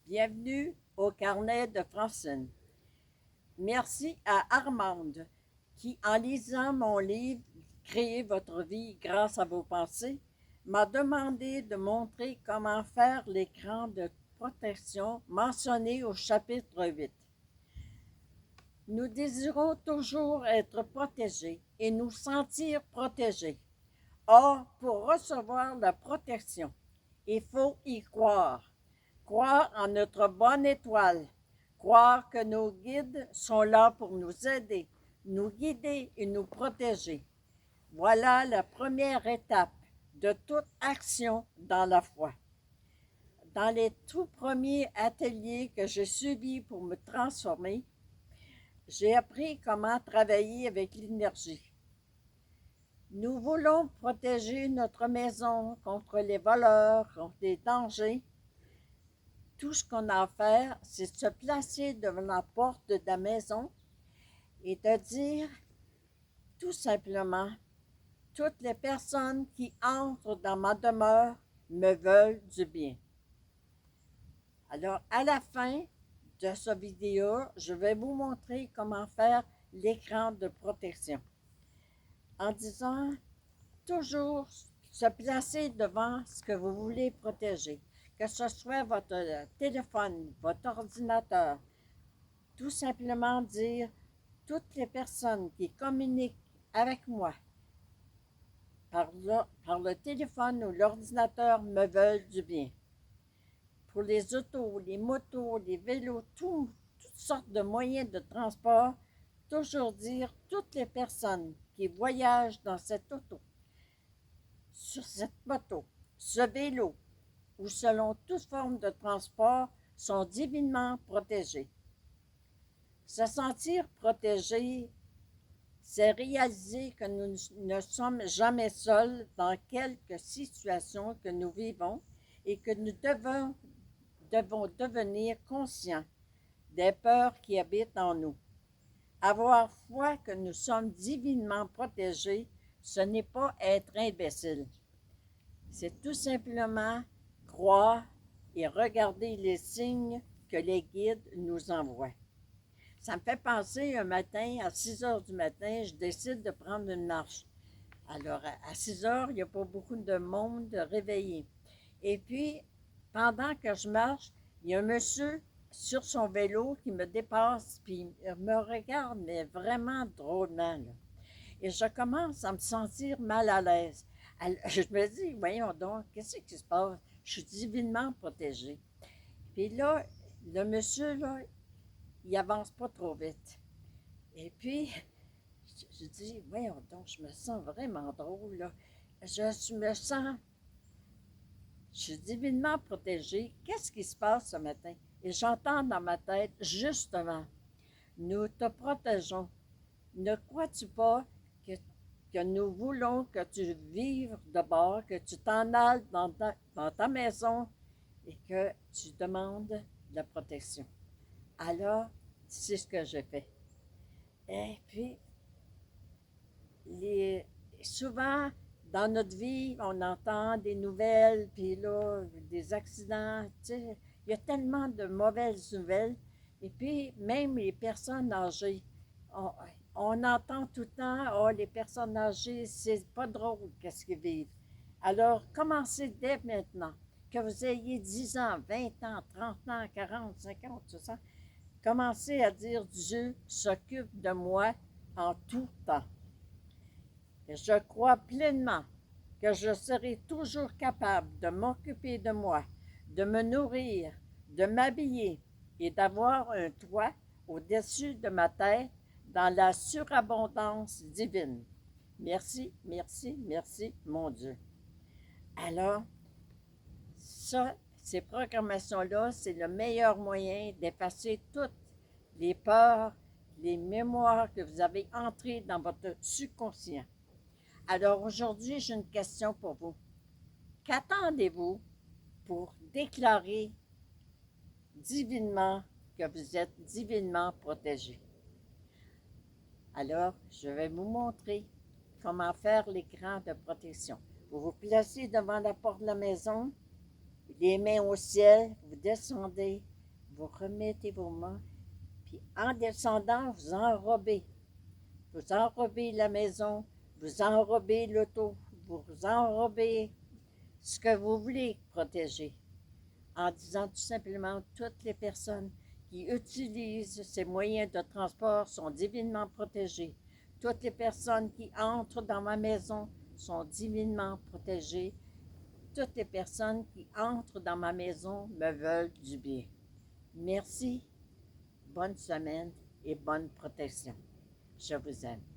Bienvenue au carnet de Francine. Merci à Armande qui, en lisant mon livre Créez votre vie grâce à vos pensées, m'a demandé de montrer comment faire l'écran de protection mentionné au chapitre 8. Nous désirons toujours être protégés et nous sentir protégés. Or, pour recevoir la protection, il faut y croire. Croire en notre bonne étoile. Croire que nos guides sont là pour nous aider, nous guider et nous protéger. Voilà la première étape de toute action dans la foi. Dans les tout premiers ateliers que j'ai suivis pour me transformer, j'ai appris comment travailler avec l'énergie. Nous voulons protéger notre maison contre les voleurs, contre les dangers. Tout ce qu'on a à faire, c'est de se placer devant la porte de la maison et de dire tout simplement, toutes les personnes qui entrent dans ma demeure me veulent du bien. Alors, à la fin de cette vidéo, je vais vous montrer comment faire l'écran de protection. En disant toujours se placer devant ce que vous voulez protéger, que ce soit votre téléphone, votre ordinateur. Tout simplement dire toutes les personnes qui communiquent avec moi par le téléphone ou l'ordinateur me veulent du bien. Pour les autos, les motos, les vélos, toutes sortes de moyens de transport, toujours dire toutes les personnes qui voyagent dans cette auto, sur cette moto, ce vélo ou selon toute forme de transport sont divinement protégés. Se sentir protégé, c'est réaliser que nous ne sommes jamais seuls dans quelque situation que nous vivons et que nous devons devenir conscients des peurs qui habitent en nous. Avoir foi que nous sommes divinement protégés, ce n'est pas être imbécile. C'est tout simplement croire et regarder les signes que les guides nous envoient. Ça me fait penser un matin, à 6 heures du matin, je décide de prendre une marche. Alors, à 6 heures, il n'y a pas beaucoup de monde réveillé. Et puis, pendant que je marche, il y a un monsieur sur son vélo qui me dépasse, puis il me regarde, mais vraiment drôlement, là. Et je commence à me sentir mal à l'aise. Alors, je me dis, voyons donc, qu'est-ce qui se passe? Je suis divinement protégée. Puis là, le monsieur, là, il avance pas trop vite. Et puis, je dis, voyons donc, je me sens vraiment drôle, là. Je suis divinement protégée. Qu'est-ce qui se passe ce matin? Et j'entends dans ma tête, justement, nous te protégeons. Ne crois-tu pas que nous voulons que tu vives d'abord, que tu t'en ailles dans ta maison et que tu demandes la protection? Alors, c'est ce que je fais. Et puis, souvent, dans notre vie, on entend des nouvelles, puis là, des accidents, tu sais, il y a tellement de mauvaises nouvelles. Et puis, même les personnes âgées, on, on entend tout le temps, oh, les personnes âgées, c'est pas drôle qu'est-ce qu'ils vivent. Alors, commencez dès maintenant, que vous ayez 10 ans, 20 ans, 30 ans, 40, 50, 60, commencez à dire Dieu s'occupe de moi en tout temps. Et je crois pleinement que je serai toujours capable de m'occuper de moi, de me nourrir, de m'habiller et d'avoir un toit au-dessus de ma tête dans la surabondance divine. Merci, merci, merci, mon Dieu. Alors, ces programmations-là, c'est le meilleur moyen d'effacer toutes les peurs, les mémoires que vous avez entrées dans votre subconscient. Alors aujourd'hui, j'ai une question pour vous. Qu'attendez-vous pour déclarer divinement que vous êtes divinement protégé? Alors, je vais vous montrer comment faire l'écran de protection. Vous vous placez devant la porte de la maison, les mains au ciel, vous descendez vous remettez vos mains, puis en descendant, vous enrobez. Vous enrobez la maison, vous enrobez l'auto, vous enrobez ce que vous voulez protéger. En disant tout simplement, toutes les personnes qui utilisent ces moyens de transport sont divinement protégées. Toutes les personnes qui entrent dans ma maison sont divinement protégées. Toutes les personnes qui entrent dans ma maison me veulent du bien. Merci, bonne semaine et bonne protection. Je vous aime.